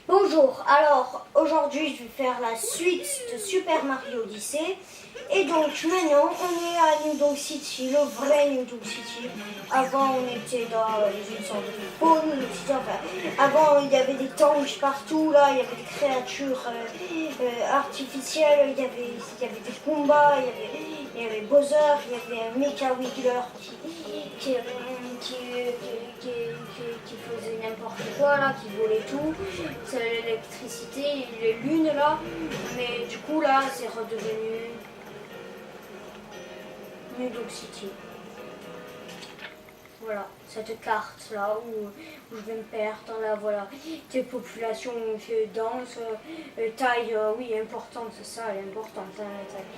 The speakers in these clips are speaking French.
Bonjour, alors aujourd'hui je vais faire la suite de Super Mario Odyssey. Et donc maintenant on est à New Donk City, le vrai New Donk City. Avant on était dans une sorte de faux New Donk City. Enfin, avant il y avait des tanks partout, là il y avait des créatures artificielles, il y avait des combats, il y avait Bowser, il y avait un Mecha Wiggler qui faisait n'importe quoi là, qui volait tout. C'est l'électricité, les lunes là. Mais du coup là c'est redevenu New Donk City. Voilà, cette carte là où je vais me perdre là, voilà. Des populations denses, taille, oui, importante, c'est ça, elle est importante, hein, la taille.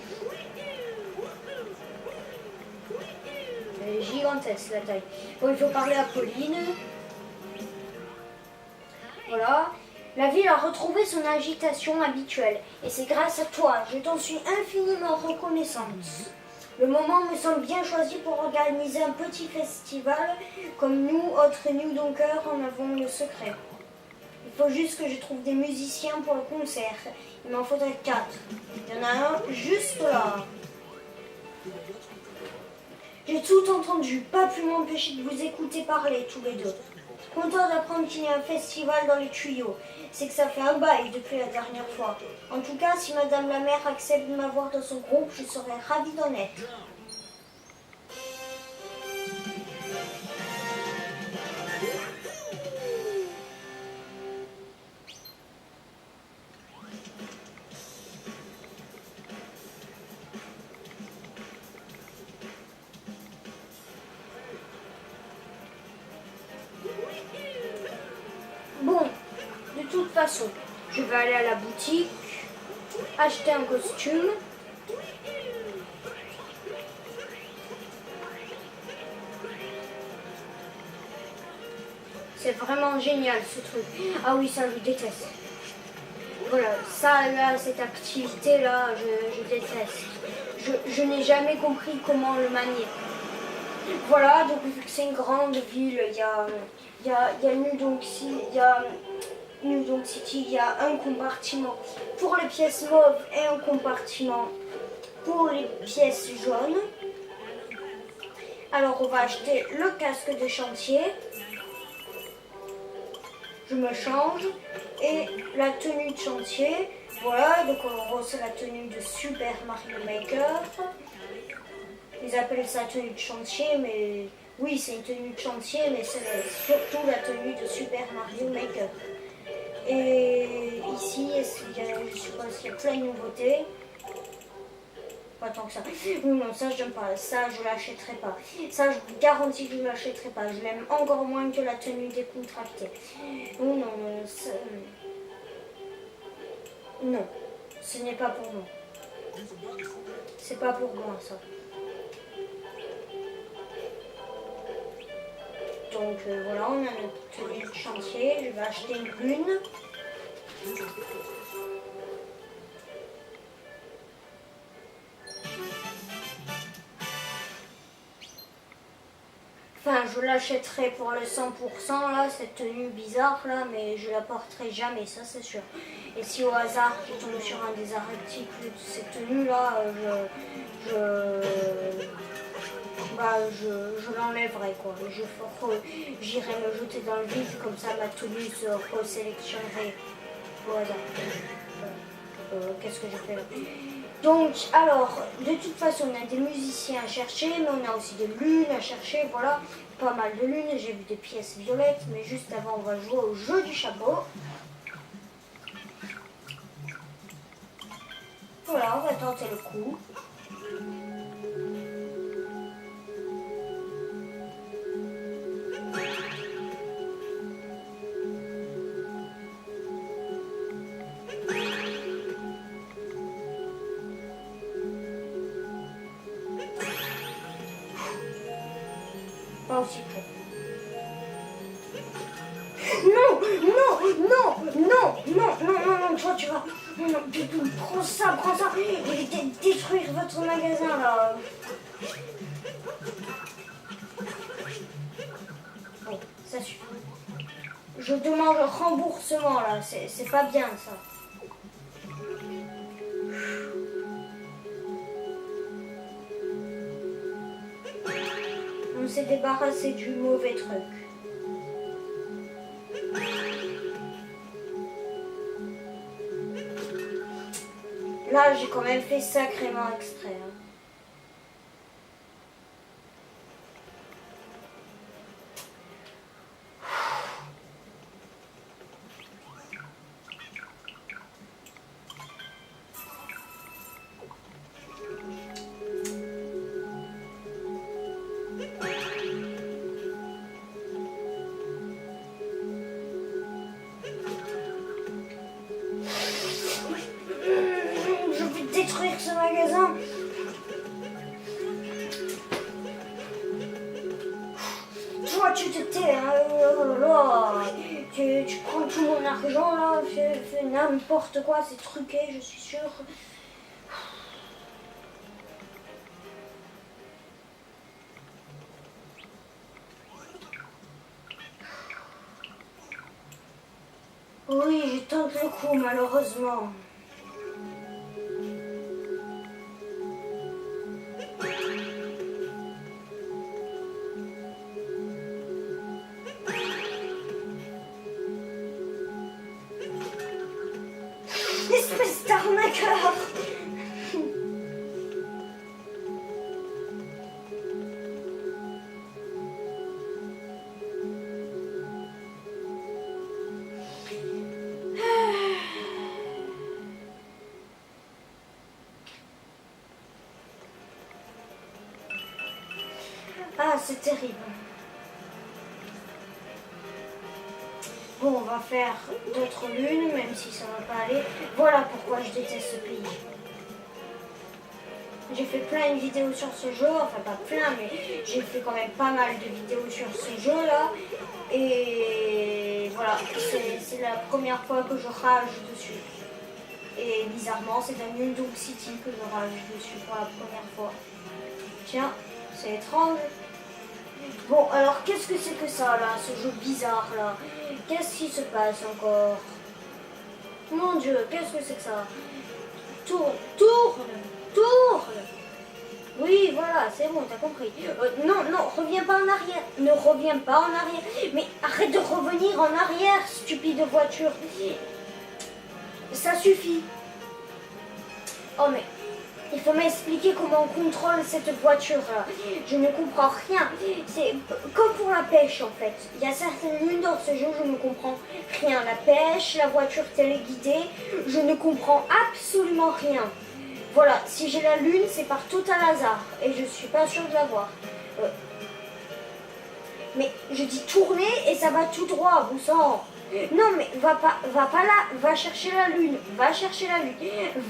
Elle est gigantesque la taille. Bon, il faut parler à Pauline. Voilà. La ville a retrouvé son agitation habituelle et c'est grâce à toi. Je t'en suis infiniment reconnaissante. Le moment me semble bien choisi pour organiser un petit festival. Comme nous, autres New Donkers, en avons le secret. Il faut juste que je trouve des musiciens pour le concert. Il m'en faudrait 4. Il y en a un juste là. J'ai tout entendu, pas pu m'empêcher de vous écouter parler tous les deux. Content d'apprendre qu'il y a un festival dans les tuyaux. C'est que ça fait un bail depuis la dernière fois. En tout cas, si Madame la maire accepte de m'avoir dans son groupe, je serai ravie d'en être. Bon, de toute façon, je vais aller à la boutique, acheter un costume. C'est vraiment génial ce truc. Ah oui, ça je déteste. Voilà, ça là, cette activité là, je déteste. Je n'ai jamais compris comment le manier. Voilà, donc vu que c'est une grande ville, il y a New Donk City, il y a un compartiment pour les pièces mauves et un compartiment pour les pièces jaunes. Alors on va acheter le casque de chantier. Je me change et la tenue de chantier. Voilà, donc en gros c'est la tenue de Super Mario Maker. Ils appellent ça tenue de chantier, mais oui, c'est une tenue de chantier, mais c'est surtout la tenue de Super Mario Maker. Et ici, je suppose qu'il y a plein de nouveautés. Pas tant que ça. Non, ça je n'aime pas. Ça, je l'achèterai pas. Ça, je vous garantis que je ne l'achèterai pas. Je l'aime encore moins que la tenue décontractée. Non, non, ça... Non, ce n'est pas pour moi. C'est pas pour moi, ça. Donc voilà, on a notre tenue de chantier. Je vais acheter une lune. Enfin, je l'achèterai pour le 100% là, cette tenue bizarre là, mais je la porterai jamais, ça c'est sûr. Et si au hasard je tombe sur un des articles de cette tenue là, je l'enlèverai quoi. J'irai me jeter dans le vide, comme ça ma tenue se resélectionnerait au hasard. Qu'est-ce que j'ai fait là? Donc, alors, de toute façon, on a des musiciens à chercher, mais on a aussi des lunes à chercher, voilà, pas mal de lunes, j'ai vu des pièces violettes, mais juste avant, on va jouer au jeu du chapeau. Voilà, on va tenter le coup. Pas aussi près. Non, non, non, non, non, non, non, non, toi tu vas... Non, prends ça, et détruire votre magasin là. Bon, ça suffit. Je demande le remboursement là, c'est pas bien ça. On s'est débarrassé du mauvais truc. Là, j'ai quand même fait sacrément exprès. Hein. Je vais détruire ce magasin. Toi, tu te tais, hein, tu prends tout mon argent là, fais n'importe quoi, c'est truqué, je suis sûre. Oui, je tente le coup, malheureusement. Espèce d'arnaqueur! Ah, c'est terrible. Bon, on va faire d'autres lunes, même si ça va pas aller. Voilà pourquoi je déteste ce pays. J'ai fait plein de vidéos sur ce jeu, enfin pas plein, mais j'ai fait quand même pas mal de vidéos sur ce jeu-là. Et voilà, c'est la première fois que je rage dessus. Et bizarrement, c'est dans New Donk City que je rage dessus pour la première fois. Tiens, c'est étrange. Bon, alors qu'est-ce que c'est que ça là, ce jeu bizarre là? Qu'est-ce qui se passe encore? Mon Dieu, qu'est-ce que c'est que ça? Tourne, tourne, tourne! Oui, voilà, c'est bon, t'as compris. Non, non, reviens pas en arrière. Ne reviens pas en arrière. Mais arrête de revenir en arrière, stupide voiture. Ça suffit. Oh, mais il faut m'expliquer comment on contrôle cette voiture-là. Je ne comprends rien. C'est comme pour la pêche, en fait. Il y a certaines lunes dans ce jeu, je ne comprends rien. La pêche, la voiture téléguidée, je ne comprends absolument rien. Voilà, si j'ai la lune, c'est par total hasard. Et je suis pas sûre de l'avoir. Mais je dis tourner et ça va tout droit, bon sang. Non, mais va pas là. Va chercher la lune. Va chercher la lune.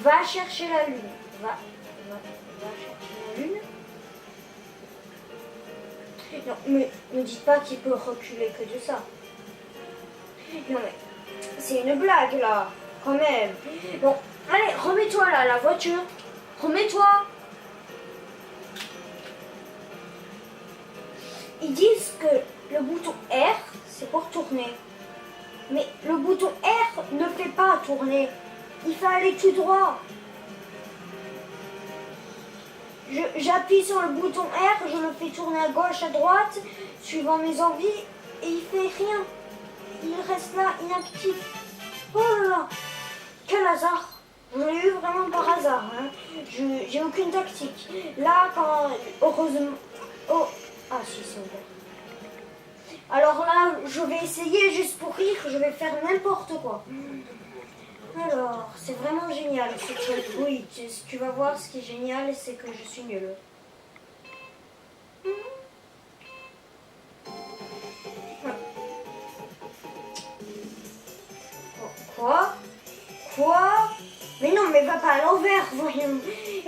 Va chercher la lune. Va chercher la lune. Non, mais ne dites pas qu'il peut reculer que de ça. Non, mais c'est une blague, là. Quand même. Bon, allez, remets-toi là, la voiture. Remets-toi. Ils disent que le bouton R, c'est pour tourner. Mais le bouton R ne fait pas tourner. Il fait aller tout droit. J'appuie sur le bouton R, je le fais tourner à gauche, à droite, suivant mes envies, et il fait rien. Il reste là, inactif. Oh là là, quel hasard. Je l'ai eu vraiment par hasard. Hein. J'ai aucune tactique. Là, quand... Heureusement... Oh, ah si, c'est ouvert. Alors là, je vais essayer juste pour rire, je vais faire n'importe quoi. Alors, c'est vraiment génial ce truc. Oui, tu vas voir, ce qui est génial, c'est que je suis nulle. Quoi? Quoi? Mais non, mais va pas à l'envers, voyons.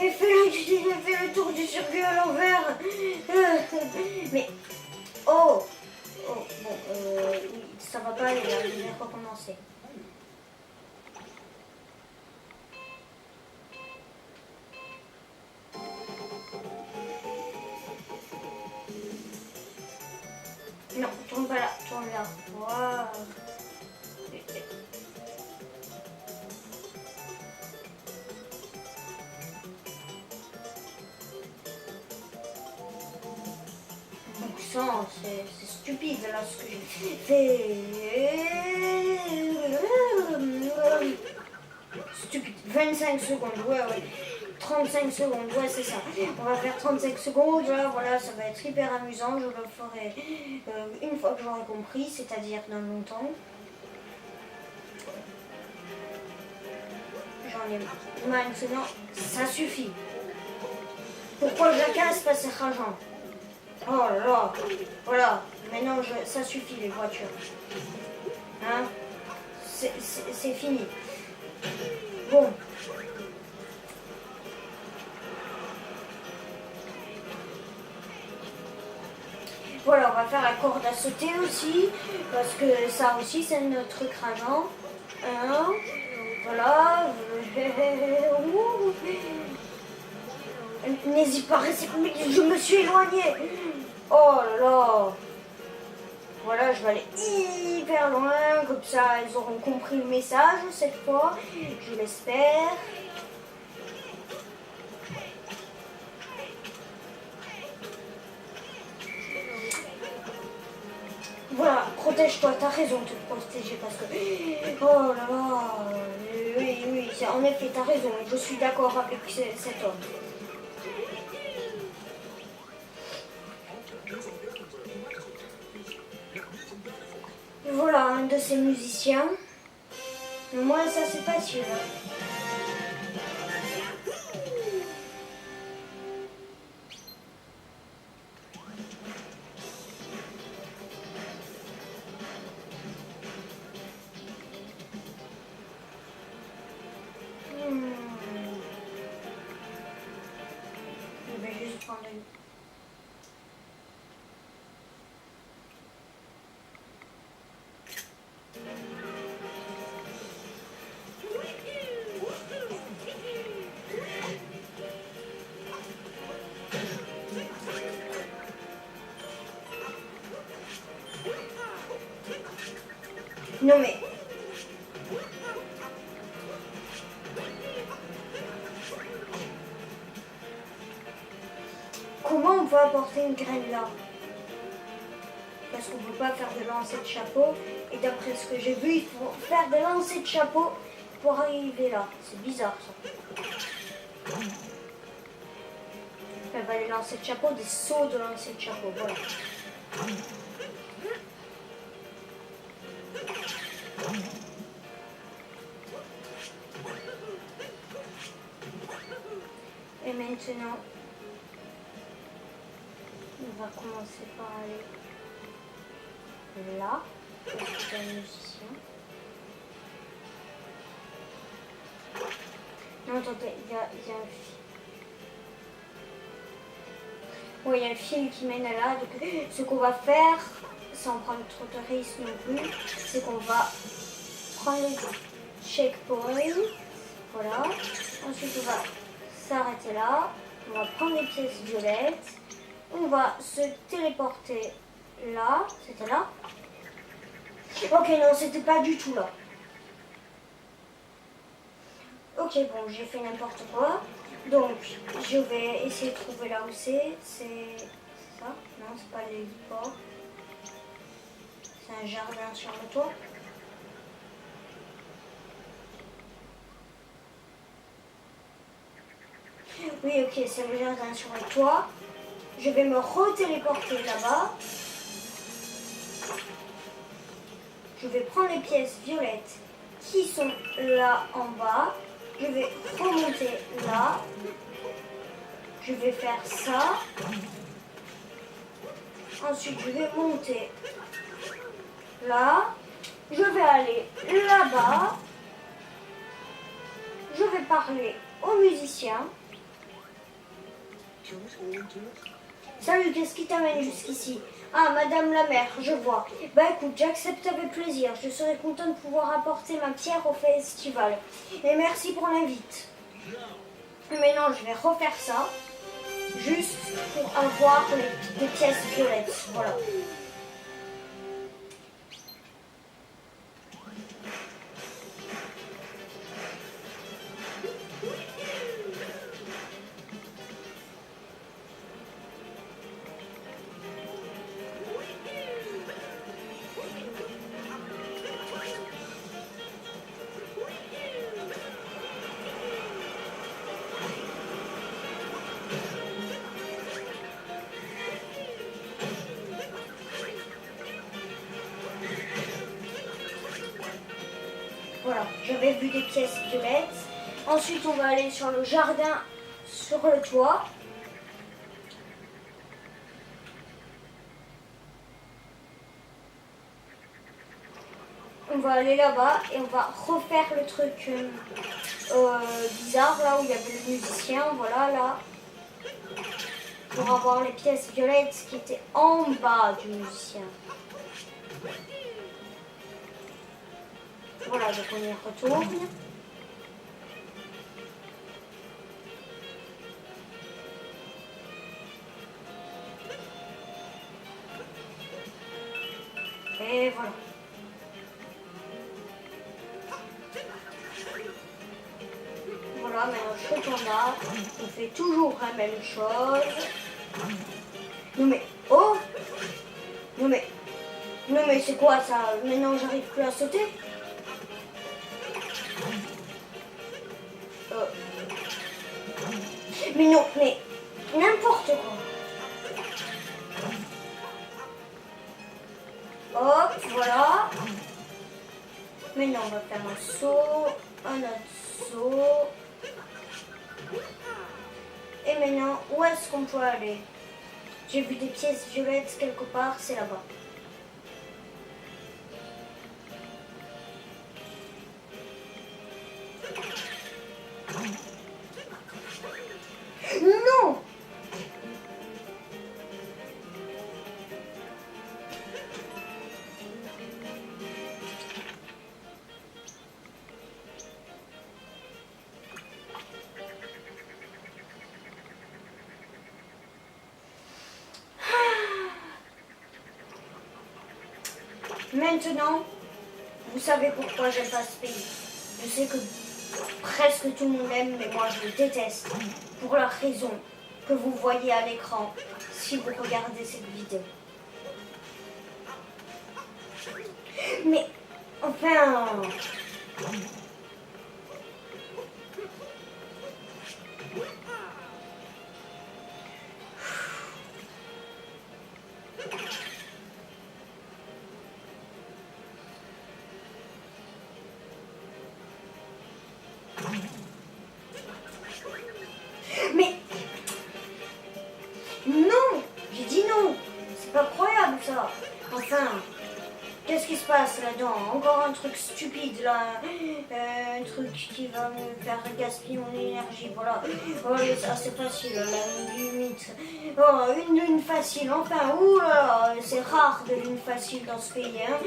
Et fais le tour du circuit à l'envers. Mais... Oh! Oh, bon, oui, ça va pas aller, là, je vais recommencer. Non, tourne pas là, tourne là. Wow. sang, c'est stupide là ce que j'ai fait. Stupide. 25 secondes, ouais. 35 secondes, ouais, c'est ça. On va faire 35 secondes, là, voilà, ça va être hyper amusant. Je le ferai une fois que j'aurai compris, c'est-à-dire dans longtemps. J'en ai maintenant, ça suffit. Pourquoi je la casse, pas c'est rageant. Oh là là, voilà, maintenant ça suffit les voitures. Hein? C'est fini. Bon. Voilà, on va faire la corde à sauter aussi, parce que ça aussi c'est notre truc rageant. Hein? Voilà. N'hésite pas, je me suis éloignée. Oh là là. Voilà, je vais aller hyper loin, comme ça ils auront compris le message cette fois, je l'espère. Voilà, protège-toi, t'as raison de te protéger parce que... Oh là là, oui, en effet, t'as raison, je suis d'accord avec cet homme. Voilà, un de ces musiciens. Mais moi, ça, c'est pas sûr. Je vais juste prendre une... Non mais... Comment on peut apporter une graine là? Parce qu'on ne peut pas faire de lancer de chapeau. Et d'après ce que j'ai vu, il faut faire des lancers de chapeau pour arriver là. C'est bizarre ça. Enfin, pas des lancers de chapeau, des sauts de lancers de chapeau. Voilà. Et maintenant, on va commencer par aller là, c'est un musicien. Non, attendez, il y a un fil. Oui, il y a le fil qui mène à là. Donc, ce qu'on va faire, sans prendre trop de risques non plus, c'est qu'on va prendre les checkpoints. Voilà. Ensuite, on va s'arrêter là. On va prendre les pièces violettes. On va se téléporter là. C'était là? Ok, non, c'était pas du tout là. Ok, bon, j'ai fait n'importe quoi. Donc, je vais essayer de trouver là où c'est. C'est ça? Non, c'est pas l'héliport. C'est un jardin sur le toit. Oui, ok, c'est le jardin sur le toit. Je vais me retéléporter là-bas. Je vais prendre les pièces violettes qui sont là en bas. Je vais remonter là. Je vais faire ça. Ensuite, je vais monter là. Je vais aller là-bas. Je vais parler au musicien. Salut, qu'est-ce qui t'amène jusqu'ici? Ah, Madame la mère, je vois. Bah écoute, j'accepte avec plaisir. Je serais content de pouvoir apporter ma pierre au festival. Et merci pour l'invite. Maintenant, je vais refaire ça. Juste pour avoir les pièces violettes. Voilà. Voilà, j'avais vu des pièces violettes. Ensuite, on va aller sur le jardin, sur le toit. On va aller là-bas et on va refaire le truc bizarre, là où il y avait le musicien. Voilà, là. Pour avoir les pièces violettes qui étaient en bas du musicien. Voilà, donc on y retourne. Et voilà. Voilà, maintenant je retourne là. On fait toujours la même chose. Non mais, oh! Non mais c'est quoi ça? Maintenant j'arrive plus à sauter? Mais non, mais n'importe quoi. Hop, voilà. Maintenant on va faire un saut, un autre saut. Et maintenant, où est-ce qu'on peut aller? J'ai vu des pièces violettes quelque part, c'est là-bas. Non! Maintenant, vous savez pourquoi j'aime pas ce pays. Je sais que presque tout le monde aime, mais moi je le déteste. Pour la raison que vous voyez à l'écran si vous regardez cette vidéo. Mais, enfin... Mais... Non! J'ai dit non! C'est pas croyable ça! Enfin... Qu'est-ce qui se passe là-dedans? Encore un truc stupide là, un truc qui va me faire gaspiller mon énergie, voilà. Oh, ça c'est facile, la limite. Oh, une lune facile, enfin, oula, c'est rare de lune facile dans ce pays, hein.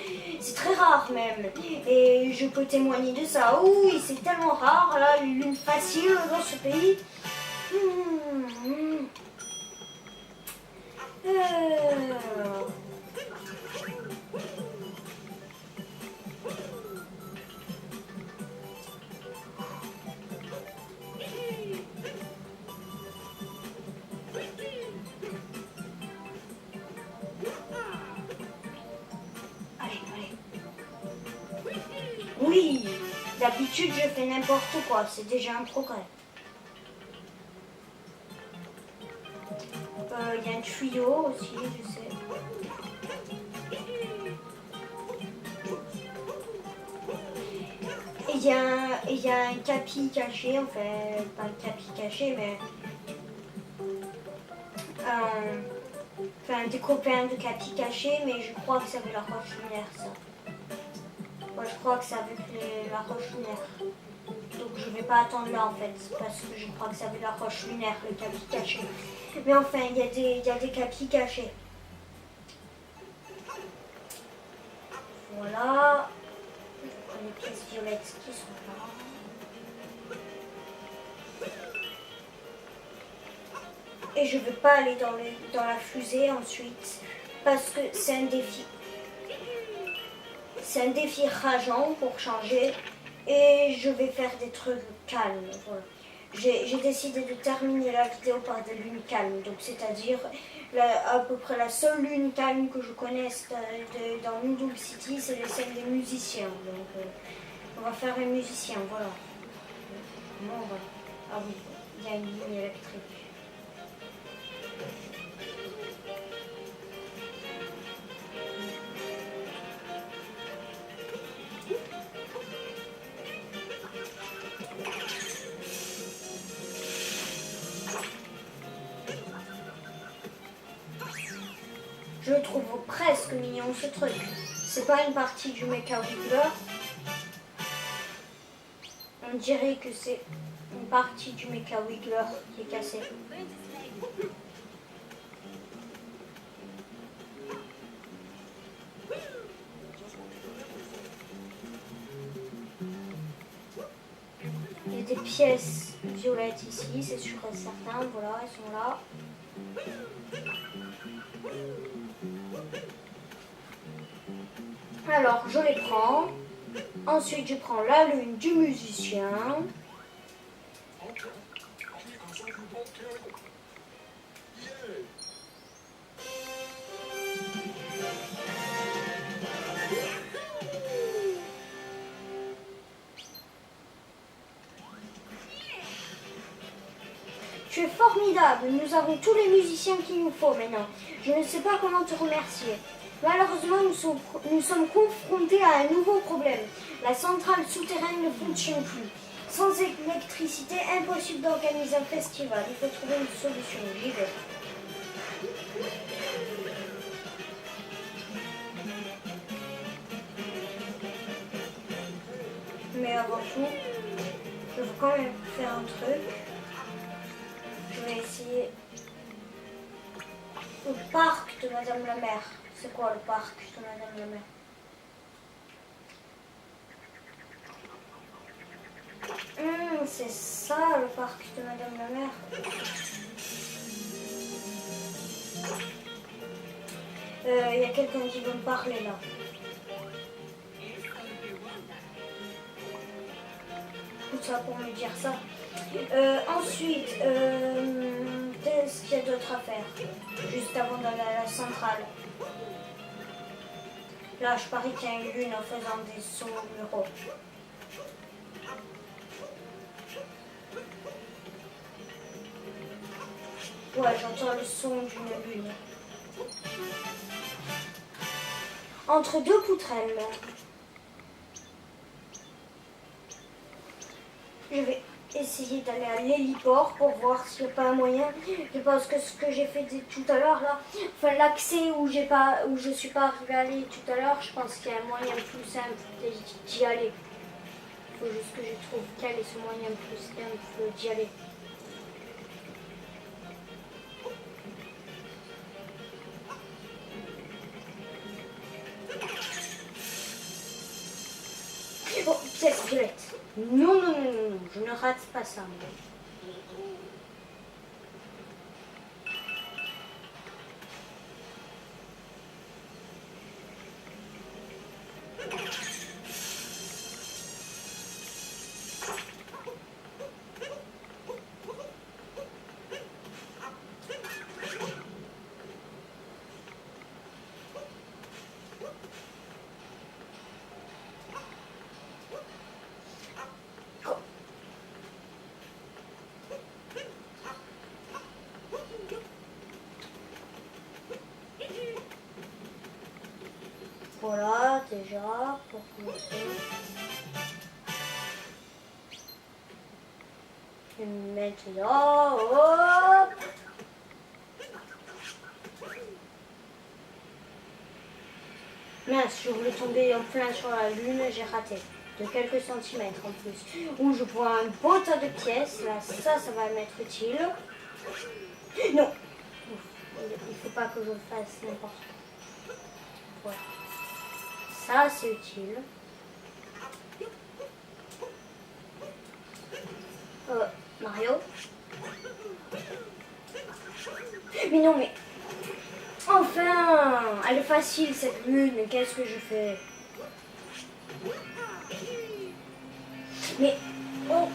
C'est très rare même. Et je peux témoigner de ça. Oui, c'est tellement rare là, une lune facile dans ce pays. Oui, d'habitude je fais n'importe quoi, c'est déjà un progrès. Il y a un tuyau aussi, je sais. Et il y a un capi caché, en fait, pas un capi caché, mais... Enfin, des copains de capi caché, mais je crois que ça veut la roche lunaire, ça. Moi, je crois que ça veut la roche lunaire. Donc je vais pas attendre là en fait, parce que je crois que ça veut la roche lunaire, le capi caché. Mais enfin, il y a des capis cachés. Voilà. Les pièces violettes qui sont là. Et je veux pas aller dans la fusée ensuite, parce que c'est un défi. C'est un défi rageant pour changer. Et je vais faire des trucs calmes. Voilà. J'ai décidé de terminer la vidéo par des lunes calmes. Donc c'est-à-dire à peu près la seule lune calme que je connaisse dans Noodle City, c'est celle des musiciens. Donc on va faire un musicien, voilà. Comment on va... Ah oui, il y a une ligne électrique. Je le trouve presque mignon ce truc. C'est pas une partie du Mecha Wiggler. On dirait que c'est une partie du Mecha Wiggler qui est cassée. Il y a des pièces violettes ici, c'est sûr et certain. Voilà, elles sont là. Alors, je les prends. Ensuite, je prends la lune du musicien. Tu es formidable, nous avons tous les musiciens qu'il nous faut maintenant. Je ne sais pas comment te remercier. Malheureusement, nous sommes confrontés à un nouveau problème. La centrale souterraine ne fonctionne plus. Sans électricité, impossible d'organiser un festival. Il faut trouver une solution. J'y vais. Mais avant tout, je veux quand même faire un truc. Je vais essayer. Le parc de Madame la Mère. C'est quoi le parc de Madame la Mère? C'est ça le parc de Madame la Mère. Il y a quelqu'un qui veut me parler là. Tout ça pour me dire ça. Ensuite, qu'est-ce qu'il y a d'autre à faire? Juste avant d'aller à la centrale. Là, je parie qu'il y a une lune en faisant des sauts muraux. Ouais, j'entends le son d'une lune. Entre deux poutrelles. Je vais essayer d'aller à l'héliport pour voir s'il n'y a pas un moyen. Je pense que ce que j'ai fait tout à l'heure là, enfin l'accès où je suis pas arrivée à aller tout à l'heure, je pense qu'il y a un moyen plus simple d'y aller. Il faut juste que je trouve quel est ce moyen plus simple d'y aller. Oh, pièce violette. Non, non, non, non, non, je ne rate pas ça. Voilà, déjà, pour commencer. Et maintenant, hop! Mince, je voulais tomber en plein sur la lune, j'ai raté. De quelques centimètres en plus. Où je vois un beau tas de pièces. Là, ça va m'être utile. Non! Il faut pas que je fasse n'importe quoi. Voilà. Ça, c'est utile. Mario. Mais non, mais... Enfin! Elle est facile, cette lune. Qu'est-ce que je fais? Mais... Oh,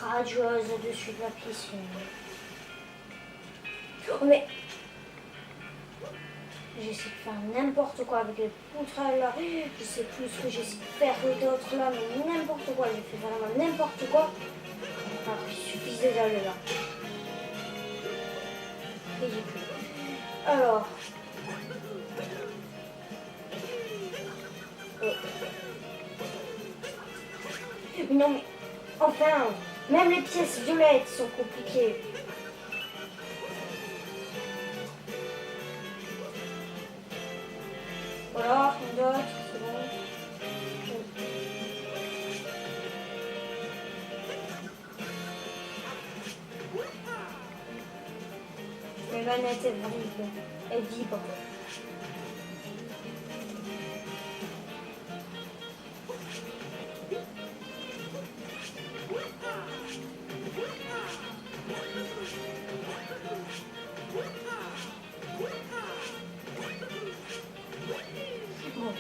radieuse au-dessus de la piscine. Oh, mais... J'essaie de faire n'importe quoi avec les poutrelles là. Je sais plus ce que j'essaie de faire d'autre là, mais n'importe quoi. J'ai fait vraiment n'importe quoi. Alors il suffisait d'aller là. Ridicule. Alors. Mais non mais. Enfin. Même les pièces violettes sont compliquées. Voilà, une dot, c'est bon. Les manettes, elles vibrent. Bon,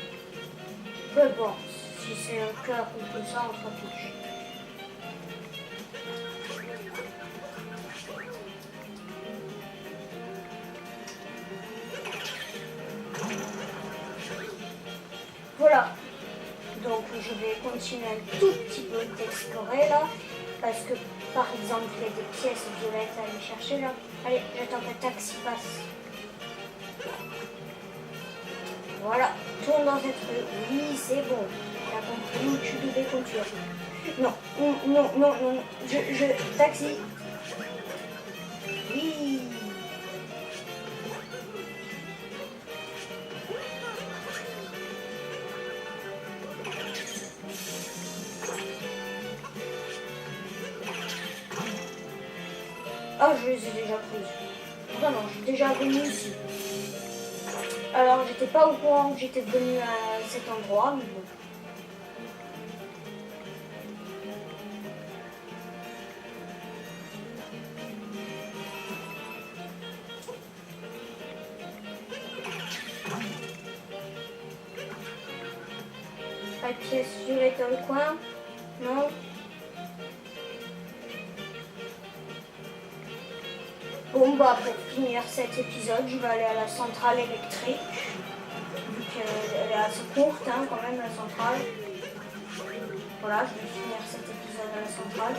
peu importe. Si c'est un cœur ou tout ça, on s'en fiche. Voilà. Donc je vais continuer un tout petit peu d'explorer là. Parce que par exemple, il y a des pièces violettes à aller chercher là. Allez, j'attends que le taxi passe. Voilà, tourne dans cette rue. Oui, c'est bon. T'as compris où tu devais conduire. Non, non, non, non, non. Taxi. Oui. Ah, je les ai déjà prises. Vraiment, j'ai déjà venu ici. Alors, j'étais pas au courant que j'étais venue à cet endroit, mais bon. Pas de pièce violette dans le coin? Non? Bon, bah, pour finir cet épisode, je vais aller à la centrale électrique. Vu qu'elle est assez courte, hein, quand même, la centrale. Voilà, je vais finir cet épisode à la centrale.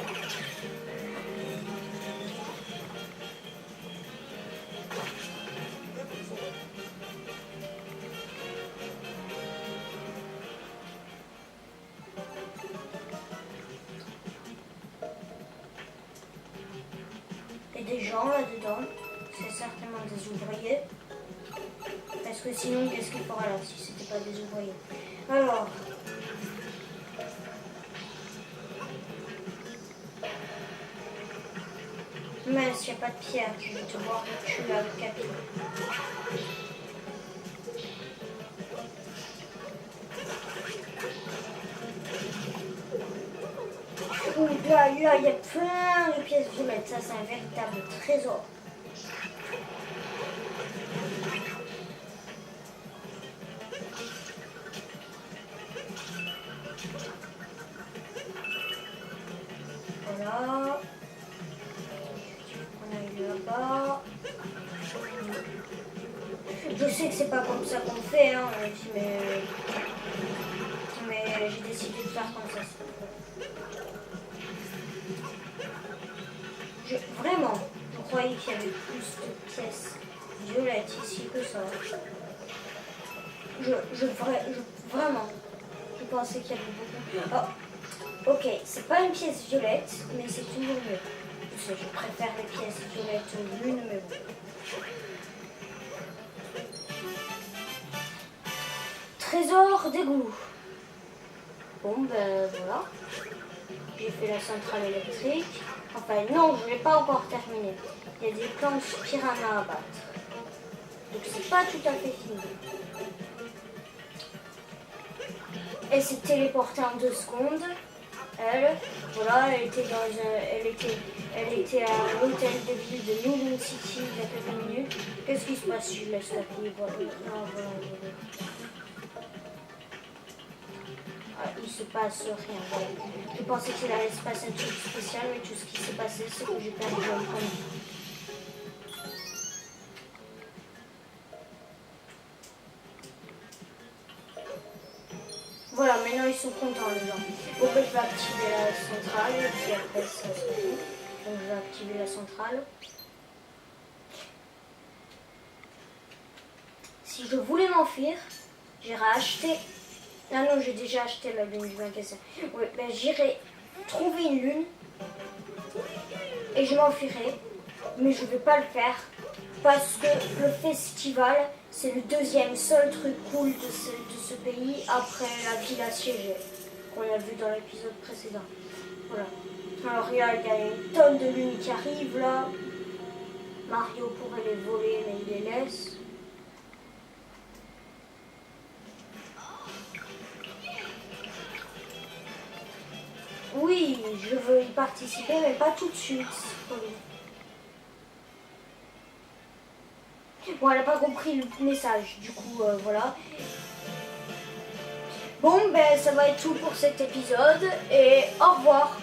Et des gens là-dedans, c'est certainement des ouvriers. Parce que sinon, qu'est-ce qu'il fera là si c'était pas des ouvriers? Alors. Mince, il n'y a pas de pierre, je vais devoir le tuer avec Capi. Là, il y a plein de pièces violettes, ça c'est un véritable trésor. Voilà. On arrive là-bas. Je sais que c'est pas comme ça qu'on fait, hein, mais j'ai décidé de faire comme ça. Vraiment, je croyais qu'il y avait plus de pièces violettes ici que ça. Vraiment, je pensais qu'il y avait beaucoup. Oh, ok, c'est pas une pièce violette, mais c'est toujours mieux. Je préfère les pièces violettes l'une, mais bon. Trésor d'égout. Bon, ben voilà. J'ai fait la centrale électrique. Enfin, non, je ne l'ai pas encore terminé. Il y a des planches piranha à battre. Donc, c'est pas tout à fait fini. Elle s'est téléportée en 2 secondes. Voilà, elle était à l'hôtel de ville de New York City il y a quelques minutes. Qu'est-ce qui se passe si je laisse tapis? Voilà. Voilà. Ah, il se passe rien. Voilà. Je pensais qu'il allait se passer un truc spécial, mais tout ce qui s'est passé, c'est que j'ai perdu un conduit. Voilà, maintenant ils sont contents les gens. Bon, je vais activer la centrale et puis après ça se fait. Donc je vais activer la centrale. Si je voulais m'enfuir, j'irai acheter. Ah non, j'ai déjà acheté la lune, je vais encaisser. Oui, ben j'irai trouver une lune et je m'enfuirai. Mais je vais pas le faire parce que le festival, c'est le deuxième seul truc cool de ce pays après la ville assiégée qu'on a vu dans l'épisode précédent. Voilà. Alors il y a une tonne de lunes qui arrivent là. Mario pourrait les voler mais il les laisse. Oui, je veux y participer mais pas tout de suite. Bon, elle n'a pas compris le message, du coup, voilà. Bon, ben, ça va être tout pour cet épisode, et au revoir.